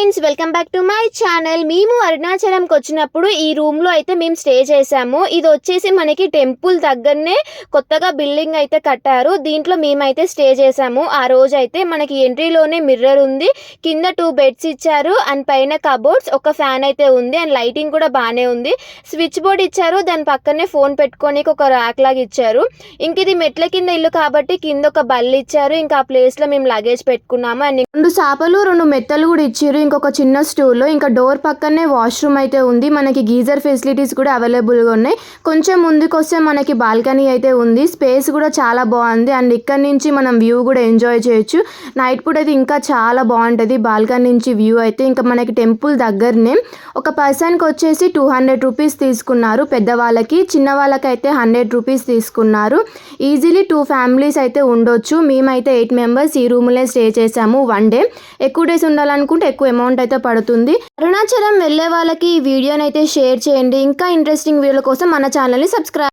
Friends, welcome back to my channel. మేము అరుణాచలంకి వచ్చినప్పుడు ఈ రూమ్లో అయితే మేము స్టే చేసాము. ఇది వచ్చేసి మనకి టెంపుల్ దగ్గరనే కొత్తగా బిల్డింగ్ అయితే కట్టారు. దీంట్లో మేమైతే స్టే చేసాము. ఆ రోజు అయితే మనకి ఎంట్రీలోనే మిర్రర్ ఉంది, కింద 2 బెడ్స్ ఇచ్చారు అండ్ పైన కబోర్డ్స్, ఒక ఫ్యాన్ అయితే ఉంది అండ్ లైటింగ్ కూడా బాగానే ఉంది. స్విచ్ బోర్డ్ ఇచ్చారు, దాని పక్కనే ఫోన్ పెట్టుకోనికి ఒక ర్యాక్ లాగా ఇచ్చారు. ఇంక ఇది మెట్ల కింద ఇల్లు కాబట్టి కింద ఒక బల్ల ఇచ్చారు. ఇంకా ఆ ప్లేస్లో మేము లగేజ్ పెట్టుకున్నాము అండ్ 2 చాపలు 2 మెత్తలు కూడా ఇచ్చారు, ఇంకొక చిన్న స్టూల్. ఇంకా డోర్ పక్కనే వాష్రూమ్ అయితే ఉంది. మనకి గీజర్ ఫెసిలిటీస్ కూడా అవైలబుల్గా ఉన్నాయి. కొంచెం ముందుకు వస్తే మనకి బాల్కనీ అయితే ఉంది. స్పేస్ కూడా చాలా బాగుంది అండ్ ఇక్కడ నుంచి మనం వ్యూ కూడా ఎంజాయ్ చేయొచ్చు. నైట్ పూట అయితే ఇంకా చాలా బాగుంటుంది బాల్కనీ నుంచి వ్యూ అయితే. ఇంకా మనకి టెంపుల్ దగ్గరనే ఒక పర్సన్కి వచ్చేసి 200 రూపీస్ తీసుకున్నారు. పెద్దవాళ్ళకి, చిన్న వాళ్ళకి అయితే 100 రూపీస్ తీసుకున్నారు. ఈజీలీ 2 ఫ్యామిలీస్ అయితే ఉండొచ్చు. మేమైతే 8 మెంబర్స్ ఈ రూమ్లో స్టే చేసాము. 1 డే. ఎక్కువ డేస్ ఉండాలనుకుంటే ఎక్కువ అమౌంట్ అయితే పడుతుంది. అరుణాచలం వెళ్ళే వాళ్ళకి ఈ వీడియోని అయితే షేర్ చేయండి. ఇంకా ఇంట్రెస్టింగ్ వీడియోల కోసం మన ఛానల్ని సబ్స్క్రైబ్